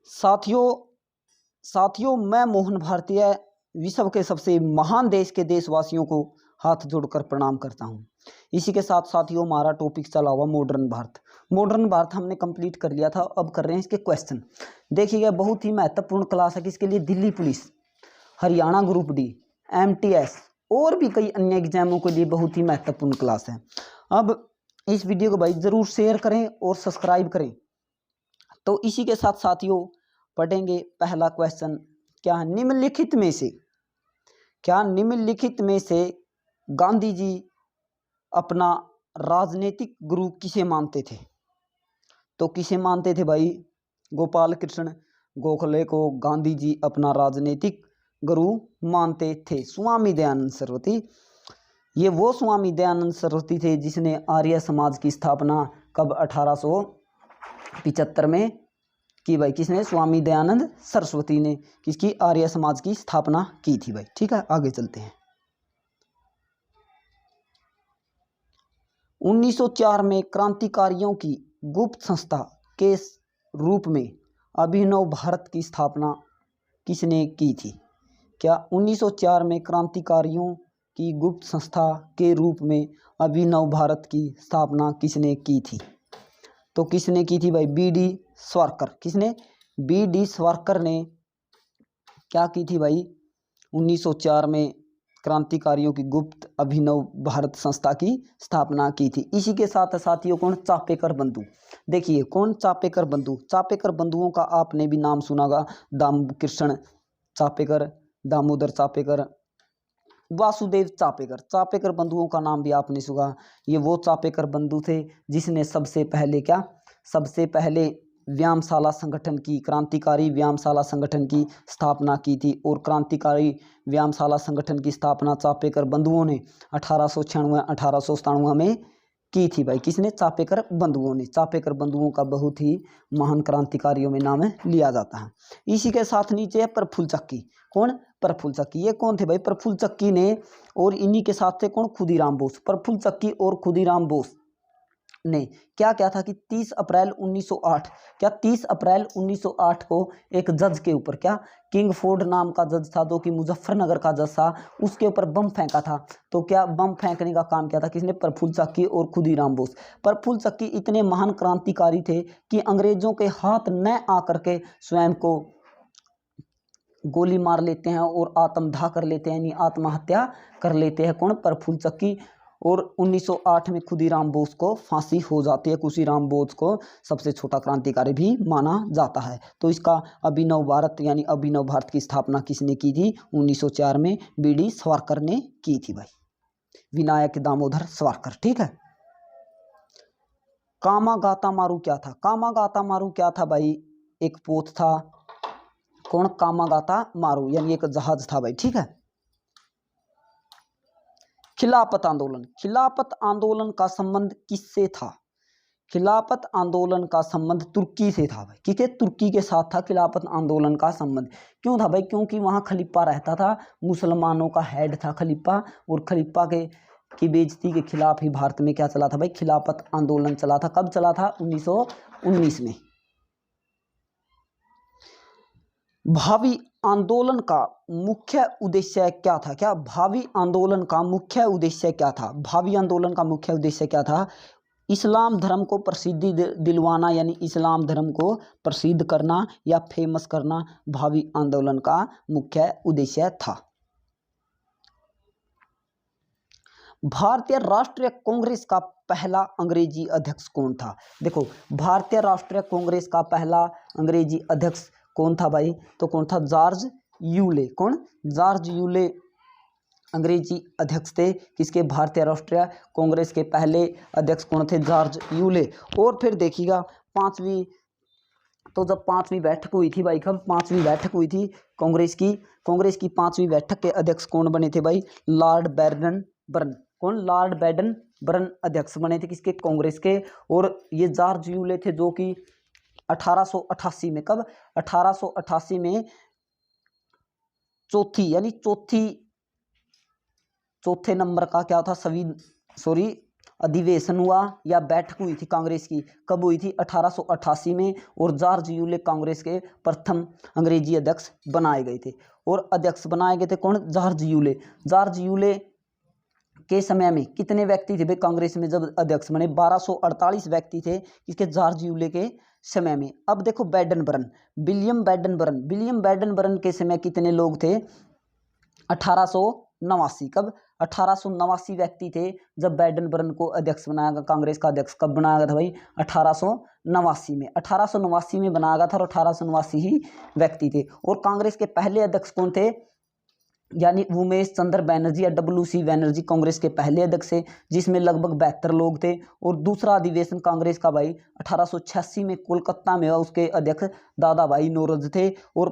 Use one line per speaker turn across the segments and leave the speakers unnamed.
साथियों साथियों मैं मोहन भारतीय विश्व के सबसे महान देश के देशवासियों को हाथ जोड़कर प्रणाम करता हूं। इसी के साथ साथियों हमारा टॉपिक चला हुआ मॉडर्न भारत। मॉडर्न भारत हमने कंप्लीट कर लिया था, अब कर रहे हैं इसके क्वेश्चन। देखिएगा बहुत ही महत्वपूर्ण क्लास है किसके लिए, Delhi police, Haryana group D, MTS और भी कई अन्य एग्जामों के लिए बहुत ही महत्वपूर्ण क्लास है। अब इस वीडियो को भाई जरूर शेयर करें और सब्सक्राइब करें। तो इसी के साथ साथियों पढ़ेंगे पहला क्वेश्चन, क्या निम्नलिखित में से गांधी जी अपना राजनीतिक गुरु किसे मानते थे? तो किसे मानते थे भाई? गोपाल कृष्ण गोखले को गांधी जी अपना राजनीतिक गुरु मानते थे। स्वामी दयानंद सरस्वती, ये वो स्वामी दयानंद सरस्वती थे जिसने आर्य समाज की स्थापना कब? 1875 में की भाई। किसने? स्वामी दयानंद सरस्वती ने किसकी? आर्य समाज की स्थापना की थी भाई। ठीक है, आगे चलते हैं। 1904 में क्रांतिकारियों की गुप्त संस्था के रूप में अभिनव भारत की स्थापना किसने की थी? क्या 1904 में क्रांतिकारियों की गुप्त संस्था के रूप में अभिनव भारत की स्थापना किसने की थी? तो किसने की थी भाई? BD सावरकर। किसने? BD सावरकर ने क्या की थी भाई? 1904 में क्रांतिकारियों की गुप्त अभिनव भारत संस्था की स्थापना की थी। इसी के साथ साथियों कौन? चापेकर बंधु। देखिए कौन? चापेकर बंधु। चापेकर बंधुओं का आपने भी नाम सुनागा, दामकृष्ण चापेकर, दामोदर चापेकर, वासुदेव चापेकर। चापेकर बंधुओं का नाम भी आपने सुना। ये वो चापेकर बंधु थे जिसने सबसे पहले व्यायामशाला संगठन की, क्रांतिकारी व्यायामशाला संगठन की स्थापना की थी। और क्रांतिकारी व्यायामशाला संगठन की स्थापना चापेकर बंधुओं ने 1896-1897 में की थी भाई। किसने? चापेकर बंधुओं ने। चापेकर बंधुओं का बहुत ही महान क्रांतिकारियों में नाम लिया जाता है। इसी के साथ नीचे है प्रफुल्ल चक्की। कौन? प्रफुल्ल चक्की। ये कौन थे भाई? प्रफुल्ल चक्की ने, और इन्हीं के साथ थे कौन? खुदीराम बोस। प्रफुल्ल चक्की और खुदीराम बोस ने क्या था कि 30 अप्रैल 1908, क्या 30 अप्रैल 1908 को एक जज के ऊपर, क्या किंगफोर्ड नाम का जज था जो कि मुजफ्फरनगर का जज था, उसके ऊपर बम फेंका था। तो क्या बम फेंकने का काम किया था? किसने? प्रफुल्ल चक्की और खुदीराम बोस। प्रफुल्ल चक्की इतने महान क्रांतिकारी थे कि अंग्रेजों के हाथ न आकर के स्वयं को गोली मार लेते हैं और आत्मदाह कर लेते हैं, यानी आत्महत्या कर लेते हैं। कौन? प्रफुल्ल चक्की। और 1908 में खुदीराम बोस को फांसी हो जाती है। खुदीराम बोस को सबसे छोटा क्रांतिकारी भी माना जाता है। तो इसका अभिनव भारत यानी अभिनव भारत की स्थापना किसने की थी? 1904 में BD सावरकर ने की थी भाई, विनायक दामोदर सावरकर। ठीक है। कामागाता मारू क्या था? कामागाता मारू क्या था भाई? एक पोत था। कौन? कामागाता मारू, यानी एक जहाज था भाई। ठीक है। खिलाफत आंदोलन। खिलाफत आंदोलन का संबंध किससे था? खिलाफत आंदोलन का संबंध तुर्की से था भाई। ठीक है, तुर्की के साथ था खिलाफत आंदोलन का संबंध। क्यों था भाई? क्योंकि वहां खलीफा रहता था, मुसलमानों का हेड था खलीफा, और खलीफा की बेइज्जती के खिलाफ ही भारत में क्या चला था भाई? खिलाफत आंदोलन चला था। कब चला था? 1919 में। भावी आंदोलन का मुख्य उद्देश्य क्या था? क्या भावी आंदोलन का मुख्य उद्देश्य क्या था? भावी आंदोलन का मुख्य उद्देश्य क्या था? इस्लाम धर्म को प्रसिद्धि दिलवाना, यानी इस्लाम धर्म को प्रसिद्ध करना या फेमस करना भावी आंदोलन का मुख्य उद्देश्य था। भारतीय राष्ट्रीय कांग्रेस का पहला अंग्रेजी अध्यक्ष कौन था? देखो, भारतीय राष्ट्रीय कांग्रेस का पहला अंग्रेजी अध्यक्ष कौन था भाई? तो कौन था? George Yule. कौन? जॉर्ज यूले अंग्रेजी अध्यक्ष थे। किसके? भारतीय राष्ट्रीय कांग्रेस के पहले अध्यक्ष कौन थे? George Yule. और फिर देखिएगा पांचवी, तो जब पांचवी बैठक हुई थी भाई, कब पांचवी बैठक हुई थी कांग्रेस की पांचवी बैठक के अध्यक्ष कौन बने थे भाई? Lord Baden burn. कौन? लॉर्ड बैडन बर्न अध्यक्ष बने थे किसके? कांग्रेस के। और ये जॉर्ज यूले थे जो कि 1888 में, कब? 1888 में चौथी, यानी चौथे नंबर का क्या था? अधिवेशन हुआ या बैठक हुई थी कांग्रेस की, कब हुई थी? 1888 में। और जॉर्ज यूले कांग्रेस के प्रथम अंग्रेजी अध्यक्ष बनाए गए थे। और अध्यक्ष बनाए गए थे कौन? George Yule. जॉर्ज यूले के समय में कितने व्यक्ति थे भाई कांग्रेस में जब अध्यक्ष बने? 1248 व्यक्ति थे इसके जॉर्ज यूले के समय में। अब देखो बैडनबर्न, विलियम बैडनबर्न, विलियम बैडनबर्न के समय कितने लोग थे? 1889। कब? 1889 व्यक्ति थे जब बैडनबर्न को अध्यक्ष बनाया गया, कांग्रेस का अध्यक्ष कब बनाया गया था भाई? 1889 में। 1889 में बनाया गया था और 1889 ही व्यक्ति थे। और कांग्रेस के पहले अध्यक्ष कौन थे? यानी उमेश चंद्र बैनर्जी या WC बैनर्जी कांग्रेस के पहले अध्यक्ष थे, जिसमें लगभग 72 लोग थे। और दूसरा अधिवेशन कांग्रेस का भाई 1886 में कोलकाता में हुआ, उसके अध्यक्ष दादा भाई नौरोज थे। और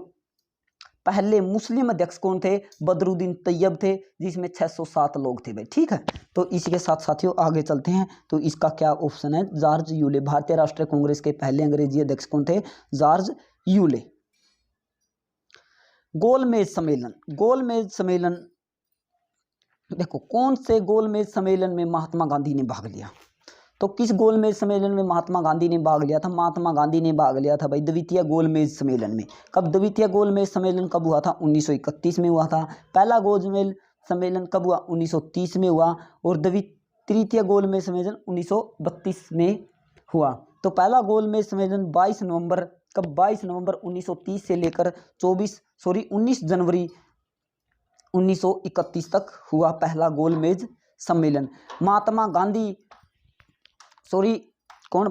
पहले मुस्लिम अध्यक्ष कौन थे? बदरुद्दीन तैयब थे, जिसमें 607 लोग थे भाई। ठीक है, तो इसी के साथ साथियों आगे चलते हैं। तो इसका क्या ऑप्शन है? George Yule. भारतीय राष्ट्रीय कांग्रेस के पहले अंग्रेजी अध्यक्ष कौन थे? George Yule. गोलमेज सम्मेलन, गोलमेज सम्मेलन देखो कौन से गोलमेज सम्मेलन में महात्मा गांधी ने भाग लिया? तो किस गोलमेज सम्मेलन में महात्मा गांधी ने भाग लिया था? महात्मा गांधी ने भाग लिया था भाई द्वितीय गोलमेज सम्मेलन में। कब? द्वितीय गोलमेज सम्मेलन कब हुआ था? 1931 में हुआ था। पहला गोलमेज सम्मेलन कब हुआ? 1930 में हुआ। और तृतीय गोलमेज सम्मेलन 1932 में हुआ। तो पहला गोलमेज सम्मेलन 22 नवंबर, कब? 22 नवंबर 1930 से लेकर 19 जनवरी 1931 तक हुआ पहला गोलमेज सम्मेलन। महात्मा गांधी कौन?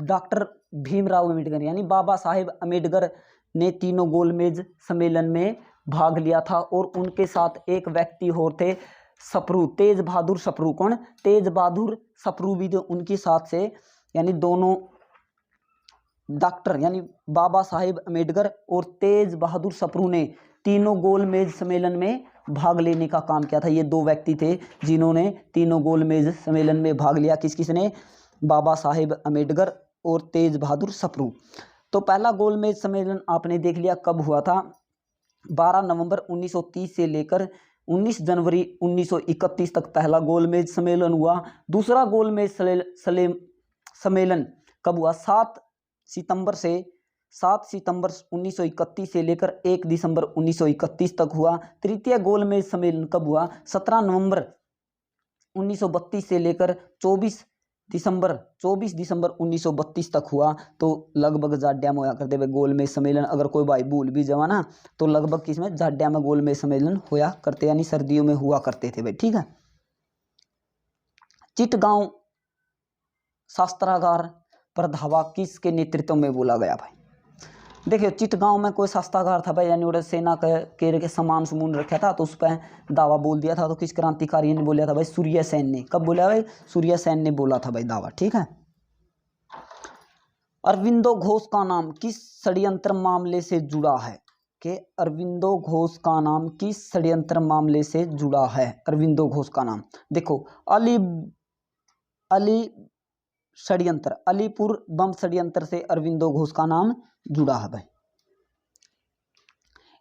डॉक्टर भीमराव अम्बेडकर यानी बाबा साहेब अम्बेडकर ने तीनों गोलमेज सम्मेलन में भाग लिया था। और उनके साथ एक व्यक्ति और थे, सप्रू, तेज बहादुर सप्रू। कौन? तेज बहादुर सप्रू भी थे उनके साथ से। यानी दोनों डॉक्टर यानी बाबा साहेब अम्बेडकर और तेज बहादुर सप्रू ने तीनों गोलमेज सम्मेलन में भाग लेने का काम किया था। ये दो व्यक्ति थे जिन्होंने तीनों गोलमेज सम्मेलन में भाग लिया। किस किसने? बाबा साहेब अम्बेडकर और तेज बहादुर सप्रू। तो पहला गोलमेज सम्मेलन आपने देख लिया कब हुआ था? 12 नवंबर 1930 से लेकर 19 जनवरी 1931 तक पहला गोलमेज सम्मेलन हुआ। दूसरा गोलमेज सम्मेलन कब हुआ? 7 सितंबर 1931 से लेकर 1 दिसंबर 1931 तक हुआ। तृतीय गोलमेज सम्मेलन कब हुआ? 17 नवंबर 1932 से लेकर 24 दिसंबर 1932 तक हुआ। तो लगभग जाड्या में होया करते भाई गोलमेज सम्मेलन। अगर कोई भाई भूल भी जावा ना तो लगभग किसमें? जाड्या में गोलमेज सम्मेलन होया करते, यानी सर्दियों में हुआ करते थे भाई। ठीक है। चिटगांव शस्त्रागार पर धावा किसके नेतृत्व में बोला गया भाई? देखिए चिटगांव में कोई शस्त्रागार था भाई, यानी उन्होंने सेना के सामान सुमून रखा था तो उस पर दावा बोल दिया था। तो किस क्रांतिकारी ने बोला था भाई? सूर्य सेन ने। कब बोला भाई? सूर्य सेन ने बोला था भाई दावा। ठीक है। अरविंदो घोष का नाम किस षड्यंत्र मामले से जुड़ा है? कि अरविंदो घोष का नाम किस षड्यंत्र मामले से जुड़ा है? अरविंदो घोष का नाम देखो अली षड्यंत्र, अलीपुर बम षड्यंत्र से अरविंदो घोष का नाम जुड़ा है भाई।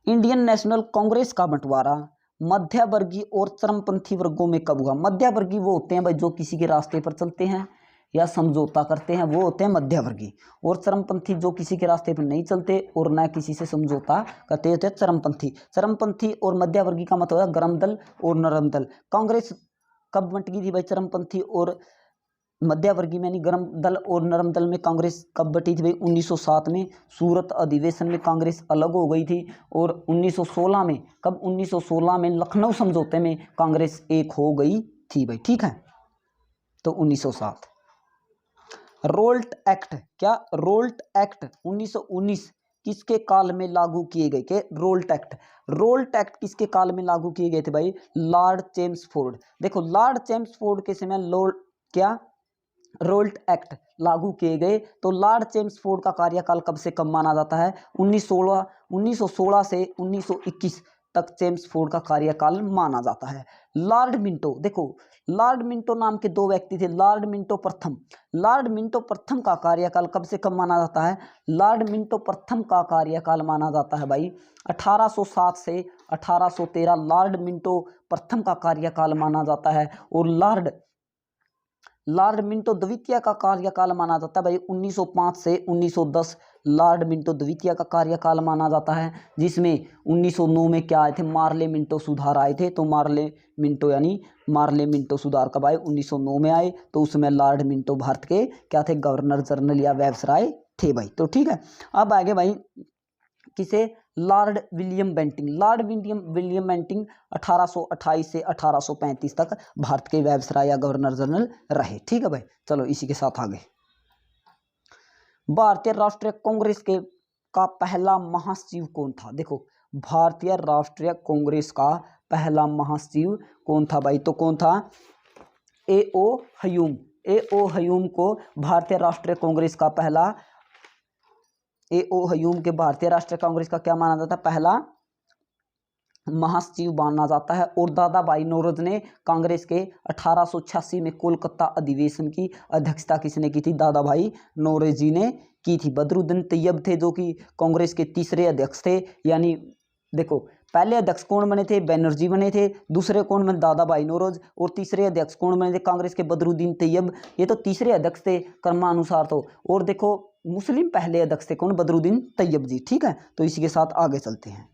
इंडियन नेशनल कांग्रेस का बंटवारा मध्यवर्गीय और चरमपंथी वर्गों में कब हुआ? मध्यवर्गीय वो होते हैं भाई जो किसी के रास्ते पर चलते हैं या समझौता करते हैं, वो होते हैं मध्यवर्गीय। और चरमपंथी जो किसी के रास्ते पर नहीं चलते और न किसी से समझौता करते होते हैं चरमपंथी। चरमपंथी और मध्यवर्गीय का मतलब है गरम दल और नरम दल। कांग्रेस कब बंट गई थी भाई? चरमपंथी और मध्यवर्गीय में, यानी गरम दल और नरम दल में कांग्रेस कब बटी थी भाई? 1907 में सूरत अधिवेशन में कांग्रेस अलग हो गई थी। और 1916 में, कब? 1916 में लखनऊ समझौते में कांग्रेस एक हो गई थी भाई। ठीक है। तो 1907 रोल्ट एक्ट, क्या? रोल्ट एक्ट 1919 किसके काल में लागू किए गए? के रोल्ट एक्ट किसके काल में लागू किए गए थे भाई? Lord Chelmsford. देखो लॉर्ड चेम्सफोर्ड के समय रोल्ट एक्ट लागू किए गए। तो लॉर्ड चेम्सफोर्ड का कार्यकाल कब से कब माना जाता है? 1916 से 1921 तक चेम्सफोर्ड का कार्यकाल माना जाता है। लॉर्ड मिंटो, देखो लॉर्ड मिंटो नाम के दो व्यक्ति थे। लॉर्ड मिंटो प्रथम का कार्यकाल कब से कब माना जाता है? लॉर्ड मिंटो प्रथम का कार्यकाल माना जाता है भाई 1807 से 1813। लॉर्ड मिंटो प्रथम का कार्यकाल माना जाता है। और लॉर्ड लॉर्ड मिंटो द्वितीय का कार्यकाल माना जाता है भाई 1905 से 1910 लॉर्ड मिंटो द्वितीय का कार्यकाल माना जाता है, जिसमें 1909 में क्या आए थे, मार्ले मिंटो सुधार आए थे। तो मार्ले मिंटो सुधार कब आए, 1909 में आए। तो उसमें लॉर्ड मिंटो भारत के क्या थे, गवर्नर जनरल या वायसराय थे भाई। तो ठीक है, अब आगे भाई किसे, Lord William Bentinck. Lord William Bentinck 1828 से 1835 तक भारत के वायसराय या गवर्नर जनरल रहे। ठीक है भाई, चलो इसी के साथ आगे। भारतीय राष्ट्रीय कांग्रेस के का पहला महासचिव कौन था। देखो, भारतीय राष्ट्रीय कांग्रेस का पहला महासचिव कौन था भाई, तो कौन था, ए.ओ. ह्यूम। ए.ओ. ह्यूम को भारतीय राष्ट्रीय कांग्रेस का पहला, ए.ओ. ह्यूम के भारतीय राष्ट्रीय कांग्रेस का क्या माना जाता है, पहला महासचिव माना जाता है। और दादा भाई नौरोजी ने कांग्रेस के 1886 में कोलकाता अधिवेशन की अध्यक्षता किसने की थी, दादा भाई नौरोजी ने की थी। बदरुद्दीन तैयब थे जो कि कांग्रेस के तीसरे अध्यक्ष थे। यानी देखो, पहले अध्यक्ष कौन बने थे, बनर्जी बने थे। दूसरे कौन बने, दादा भाई नौरोज। और तीसरे अध्यक्ष कौन बने थे कांग्रेस के, बदरुद्दीन तैयब। ये तो तीसरे अध्यक्ष थे क्रमानुसार। तो और देखो, मुस्लिम पहले अध्यक्ष थे कौन, बदरुद्दीन तैयब जी। ठीक है, तो इसी के साथ आगे चलते हैं।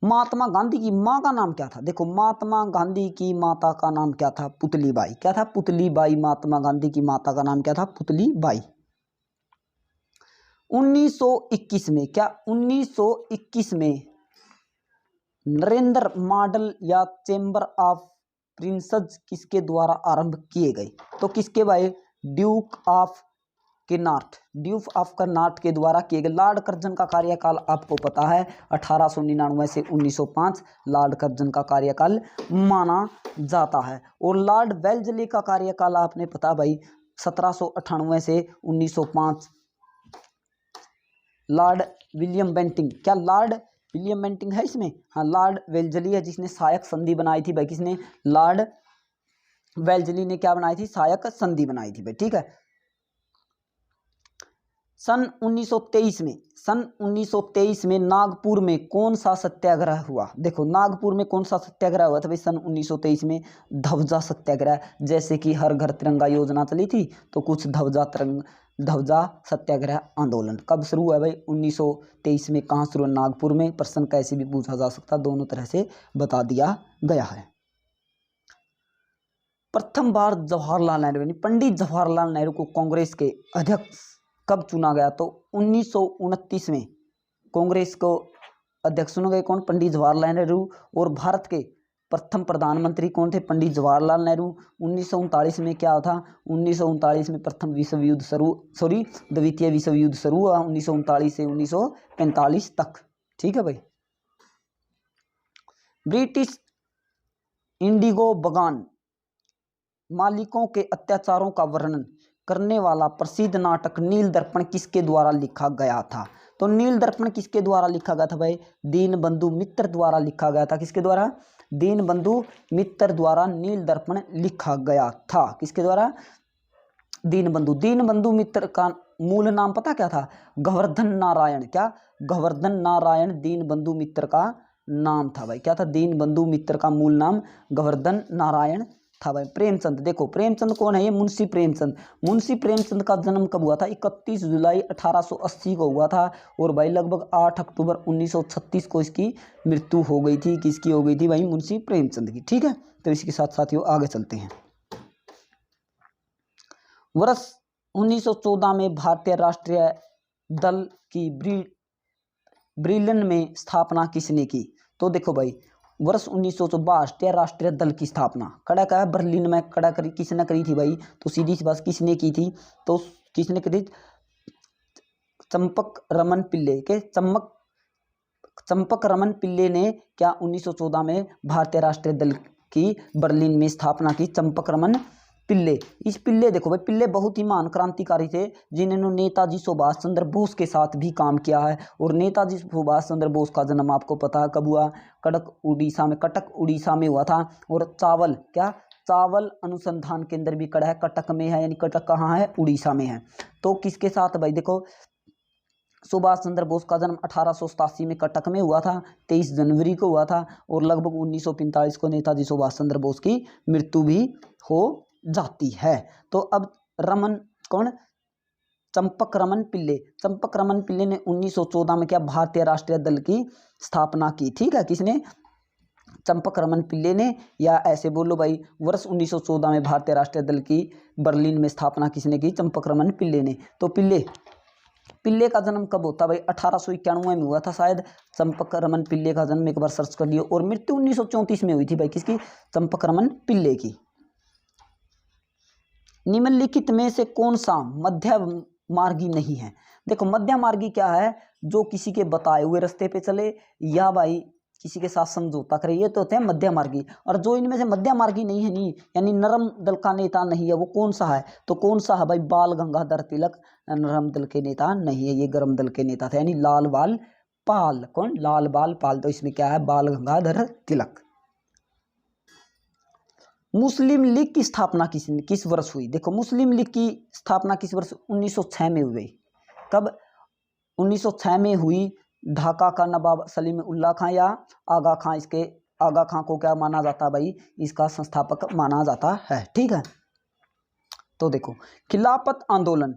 महात्मा गांधी की मां का नाम क्या था। देखो, महात्मा गांधी की माता का नाम क्या था, पुतली बाई। क्या था, पुतली बाई। महात्मा गांधी की माता का नाम क्या था, पुतली बाई। 1921 में, क्या 1921 में नरेंद्र मॉडल या चेंबर ऑफ प्रिंसेस किसके द्वारा आरंभ किए गए। तो किसके भाई, ड्यूक ऑफ कर्नाट के द्वारा किए गए। लॉर्ड कर्जन का कार्यकाल आपको पता है 1899 से 1905 लॉर्ड कर्जन का कार्यकाल माना जाता है। और लॉर्ड वेल्जली का कार्यकाल आपने पता भाई 1798 से 1905। लॉर्ड विलियम बेंटिंक, क्या लॉर्ड विलियम बेंटिंक है इसमें, हाँ लॉर्ड वेल्जली है जिसने सहायक संधि बनाई थी भाई। किसने, लॉर्ड वेल्जली ने क्या बनाई थी, सहायक संधि बनाई थी भाई। ठीक है, सन 1923 में नागपुर में कौन सा सत्याग्रह हुआ। देखो, नागपुर में कौन सा सत्याग्रह हुआ था भाई सन 1923 में, ध्वजा सत्याग्रह। जैसे कि हर घर तिरंगा योजना चली थी, तो कुछ ध्वजा सत्याग्रह आंदोलन कब शुरू हुआ भाई, 1923 में। कहाँ शुरू, नागपुर में। प्रश्न कैसे भी पूछा जा सकता, दोनों तरह से बता दिया गया है। प्रथम बार जवाहरलाल नेहरू यानी पंडित जवाहरलाल नेहरू को कांग्रेस के अध्यक्ष कब चुना गया, तो 1929 में कांग्रेस को अध्यक्ष चुने गए कौन, पंडित जवाहरलाल नेहरू। और भारत के प्रथम प्रधानमंत्री कौन थे, पंडित जवाहरलाल नेहरू। 1939 में क्या था, 1939 में प्रथम विश्व युद्ध द्वितीय विश्व युद्ध शुरू हुआ 1939 से 1945 तक। ठीक है भाई। ब्रिटिश इंडिगो बगान मालिकों के अत्याचारों का वर्णन करने वाला प्रसिद्ध नाटक नील दर्पण किसके द्वारा लिखा गया था। तो नील दर्पण किसके द्वारा लिखा गया था भाई, दीनबंधु मित्र द्वारा लिखा गया था। किसके द्वारा, दीनबंधु मित्र द्वारा नील दर्पण लिखा गया था। किसके द्वारा, दीनबंधु मित्र का मूल नाम पता क्या था, गोवर्धन नारायण। क्या, गोवर्धन नारायण दीनबंधु मित्र का नाम था भाई। क्या था, दीनबंधु मित्र का मूल नाम गोवर्धन नारायण था भाई। प्रेमचंद, देखो प्रेमचंद कौन है, ये मुंशी प्रेमचंद। मुंशी प्रेमचंद का जन्म कब हुआ था, 31 जुलाई 1880 को हुआ था। और भाई लगभग 8 अक्टूबर 1936 को इसकी मृत्यु हो गई थी। किसकी हो गई थी भाई, मुंशी प्रेमचंद की। ठीक है, तो इसके साथ साथियों आगे चलते हैं। वर्ष 1914 में भारतीय राष्ट्रीय दल की ब्रिलिन में स्थापना किसने की। तो देखो भाई, वर्ष 1914 राष्ट्रीय दल की स्थापना कड़ा का है बर्लिन में कड़ा करी किसने करी थी भाई, तो सीधी सी बात किसने की थी, तो किसने करी, चंपक रमन पिल्ले के चंपक रमन पिल्ले ने क्या 1914 में भारतीय राष्ट्रीय दल की बर्लिन में स्थापना की। चंपक रमन पिल्ले, इस पिल्ले देखो भाई, पिल्ले बहुत ही महान क्रांतिकारी थे जिन्होंने नेताजी सुभाष चंद्र बोस के साथ भी काम किया है। और नेताजी सुभाष चंद्र बोस का जन्म आपको पता है कब हुआ, कटक उड़ीसा में हुआ था। और चावल अनुसंधान केंद्र भी कड़ा है कटक में है, यानी कटक कहाँ है, उड़ीसा में है। तो किसके साथ भाई, देखो सुभाष चंद्र बोस का जन्म 1887 में कटक में हुआ था, 23 जनवरी को हुआ था। और लगभग 1945 को नेताजी सुभाष चंद्र बोस की मृत्यु भी हो जाती है। तो अब रमन कौन, चंपक रमन पिल्ले, चंपक रमन पिल्ले ने 1914 में क्या भारतीय राष्ट्रीय दल की स्थापना की। ठीक है, किसने, चंपक रमन पिल्ले ने, या ऐसे बोलो भाई वर्ष 1914 में भारतीय राष्ट्रीय दल की बर्लिन में स्थापना किसने की, चंपक रमन पिल्ले ने। तो पिल्ले पिल्ले का जन्म कब होता भाई, 1891 में हुआ था शायद चंपक रमन पिल्ले का जन्म, एक बार सर्च कर लियो। और मृत्यु 1934 में हुई थी भाई, किसकी, चंपक रमन पिल्ले की। निम्नलिखित में से कौन सा मध्य मार्गी नहीं है। देखो मध्य मार्गी क्या है, जो किसी के बताए हुए रास्ते पे चले या भाई किसी के साथ समझौता करे, ये तो होते हैं मध्य मार्गी। और जो इनमें से मध्य मार्गी नहीं है, नहीं यानी नरम दल का नेता नहीं है, वो कौन सा है, तो कौन सा है भाई, बाल गंगाधर तिलक नरम दल के नेता नहीं है, ये गरम दल के नेता थे, यानी लाल बाल पाल। कौन, लाल बाल पाल। तो इसमें क्या है, बाल गंगाधर तिलक। मुस्लिम लीग की स्थापना किस वर्ष हुई। देखो मुस्लिम लीग की स्थापना किस वर्ष, 1906 में हुई। कब, 1906 में हुई। ढाका का नवाब सलीम उल्लाह खां या आगा खां, इसके आगा खां को क्या माना जाता है भाई, इसका संस्थापक माना जाता है। ठीक है, तो देखो खिलाफत आंदोलन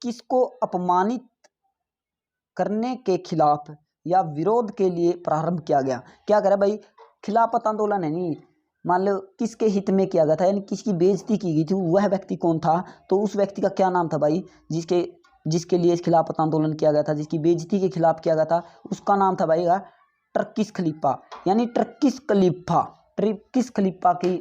किसको अपमानित करने के खिलाफ या विरोध के लिए प्रारंभ किया गया। क्या करे भाई, खिलाफत आंदोलन है नहीं, मान लो किसके हित में किया गया था, यानी किसकी बेइज्जती की गई थी, वह व्यक्ति कौन था, तो उस व्यक्ति का क्या नाम था भाई, जिसके लिए इस खिलाफत आंदोलन किया गया था, जिसकी बेइज्जती के खिलाफ किया गया था, उसका नाम था भाई टर्किश खलीफा। यानी टर्किश खलीफा की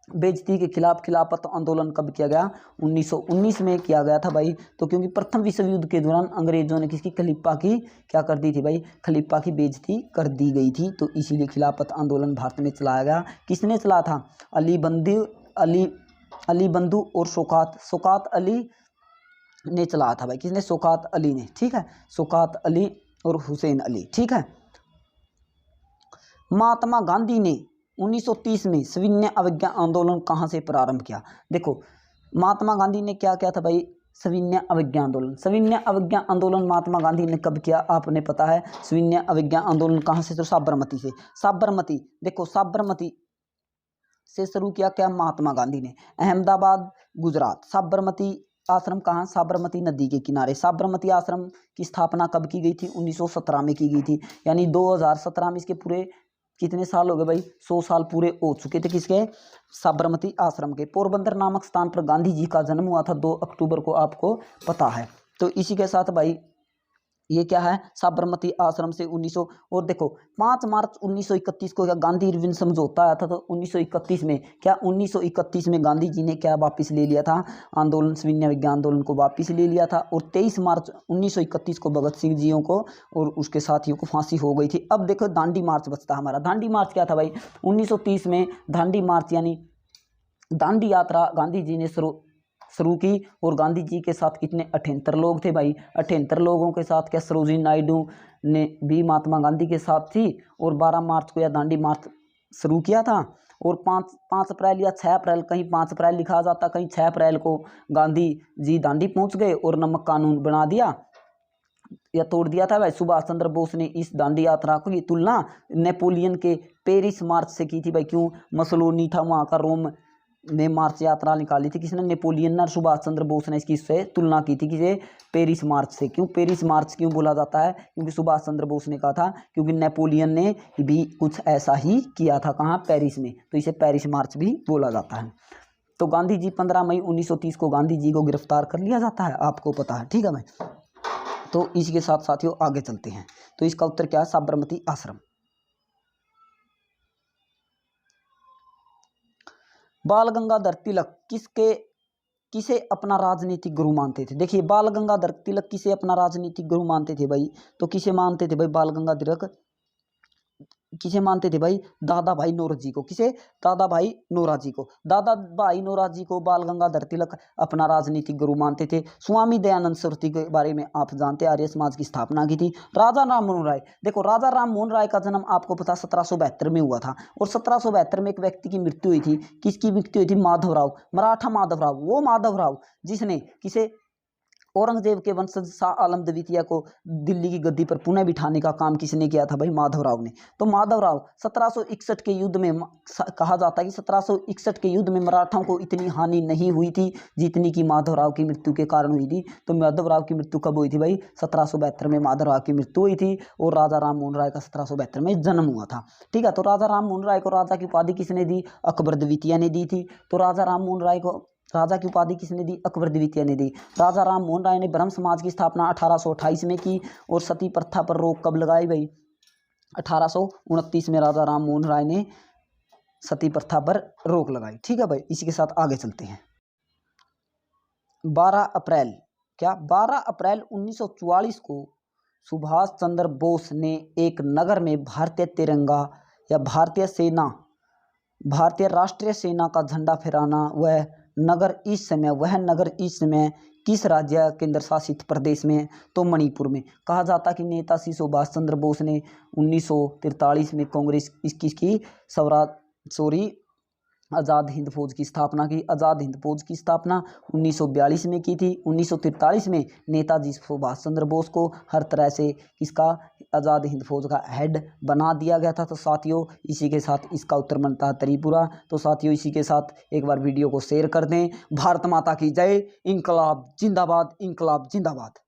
बेइज्जती के खिलाफ खिलाफत आंदोलन कब किया गया, 1919 में किया गया था भाई। तो क्योंकि प्रथम विश्व युद्ध के दौरान अंग्रेजों ने किसकी, खलीफा की क्या कर दी थी भाई, खलीफा की बेइज्जती कर दी गई थी, तो इसीलिए खिलाफत आंदोलन भारत में चलाया गया। किसने चला था, अली बंधु और शौकत अली ने चलाया था भाई, किसने, शौकत अली ने। ठीक है, शौकत अली और हुसैन अली। ठीक है, महात्मा गांधी ने 1930 में सविनय अवज्ञा आंदोलन कहाँ से प्रारंभ किया। देखो महात्मा गांधी ने क्या किया था भाई, सविनय अवज्ञा आंदोलन। सविनय अवज्ञा आंदोलन महात्मा गांधी ने कब किया, आपने पता है। सविनय अवज्ञा आंदोलन कहाँ से, तो साबरमती से। साबरमती, देखो साबरमती से शुरू किया क्या, महात्मा गांधी ने, अहमदाबाद गुजरात। साबरमती आश्रम कहाँ, साबरमती नदी के किनारे। साबरमती आश्रम की स्थापना कब की गई थी, 1917 में की गई थी, यानी 2017 में इसके पूरे कितने साल हो गए भाई, 100 साल पूरे हो चुके थे किसके, साबरमती आश्रम के। पोरबंदर नामक स्थान पर गांधी जी का जन्म हुआ था 2 अक्टूबर को, आपको पता है। तो इसी के साथ भाई ये क्या है, साबरमती आश्रम से 1900। और देखो 5 मार्च 1931 को क्या गांधी इरविन समझौता आया था, तो 1931 में क्या, 1931 में गांधी जी ने क्या वापस ले लिया था, आंदोलन सविनय अवज्ञा आंदोलन को वापस ले लिया था। और 23 मार्च 1931 को भगत सिंह जियों को और उसके साथियों को फांसी हो गई थी। अब देखो दांडी मार्च बचता हमारा। दांडी मार्च क्या था भाई, 1930 में दांडी मार्च यानी दांडी यात्रा गांधी जी ने शुरू की। और गांधी जी के साथ कितने, 78 लोग थे भाई। 78 लोगों के साथ क्या सरोजिनी नायडू ने भी महात्मा गांधी के साथ थी। और 12 मार्च को यह दांडी मार्च शुरू किया था। और 5 अप्रैल या 6 अप्रैल, कहीं 5 अप्रैल लिखा जाता, कहीं 6 अप्रैल को गांधी जी दांडी पहुंच गए और नमक कानून बना दिया या तोड़ दिया था भाई। सुभाष चंद्र बोस ने इस दांडी यात्रा की तुलना नेपोलियन के पेरिस मार्च से की थी भाई। क्यों, मसलोनी था वहाँ का, रोम ने मार्च यात्रा निकाली थी, किसने, नेपोलियन ने। सुभाष चंद्र बोस ने इसकी से तुलना की थी किसे, पेरिस मार्च से। क्यों पेरिस मार्च क्यों बोला जाता है, क्योंकि सुभाष चंद्र बोस ने कहा था, क्योंकि नेपोलियन ने भी कुछ ऐसा ही किया था, कहाँ, पेरिस में, तो इसे पेरिस मार्च भी बोला जाता है। तो गांधी जी 15 मई 1930 को गांधी जी को गिरफ्तार कर लिया जाता है, आपको पता है। ठीक है भाई, तो इसी के साथ साथियों आगे चलते हैं। तो इसका उत्तर क्या है, साबरमती आश्रम। बाल गंगाधर तिलक किसे अपना राजनीतिक गुरु मानते थे। देखिए बाल गंगाधर तिलक किसे अपना राजनीतिक गुरु मानते थे भाई, तो किसे मानते थे भाई, बाल गंगाधर तिलक किसे मानते थे भाई, दादा भाई नौरोजी को। किसे, दादा भाई नौरोजी को। दादा भाई नौरोजी को बाल गंगाधर तिलक अपना राजनीतिक गुरु मानते थे। स्वामी दयानंद सरस्वती के बारे में आप जानते हैं, आर्य समाज की स्थापना की थी। राजा राम मोहन राय, देखो राजा राम मोहन राय का जन्म आपको पता 1772 में हुआ था। और 1772 में एक व्यक्ति की मृत्यु हुई थी। किसकी मृत्यु हुई थी, माधवराव, मराठा माधवराव। वो माधवराव जिसने किसे, औरंगजेब के वंशज शाह आलम द्वितीय को दिल्ली की गद्दी पर पुनः बिठाने का काम किसने किया था भाई? माधवराव ने। तो माधवराव 1761 के युद्ध में कहा जाता है कि 1761 के युद्ध में मराठाओं को इतनी हानि नहीं हुई थी जितनी कि माधवराव की मृत्यु के कारण हुई थी। तो माधवराव की मृत्यु कब हुई थी भाई? 1772 में माधवराव की मृत्यु हुई थी और राजा राम मोहन राय का 1772 में जन्म हुआ था। ठीक है, तो राजा राम मोहन राय को राजा की उपाधि किसने दी? अकबर द्वितीय ने दी थी। तो राजा राम मोहन राय को राजा की उपाधि किसने दी? अकबर द्वितीय ने दी। राजा राम मोहन राय ने ब्रह्म समाज की स्थापना 1828 में की और सती प्रथा पर रोक कब लगाई भाई? 1829 में राजा राम मोहन राय ने सती प्रथा पर रोक लगाई। ठीक है भाई, इसी के साथ आगे चलते हैं। 12 अप्रैल 1944 को सुभाष चंद्र बोस ने एक नगर में भारतीय तिरंगा या भारतीय राष्ट्रीय सेना का झंडा फहराना। वह नगर इस समय किस राज्य केंद्र शासित प्रदेश में? तो मणिपुर में। कहा जाता कि नेताजी सुभाष चंद्र बोस ने 1943 में कांग्रेस की आज़ाद हिंद फौज की स्थापना की। आज़ाद हिंद फौज की स्थापना 1942 में की थी। 1943 में नेताजी सुभाष चंद्र बोस को हर तरह से किसका? आज़ाद हिंद फौज का हेड बना दिया गया था। तो साथियों, इसी के साथ इसका उत्तर बनता है त्रिपुरा। तो साथियों, इसी के साथ एक बार वीडियो को शेयर कर दें। भारत माता की जय। इंकलाब जिंदाबाद, इंकलाब जिंदाबाद।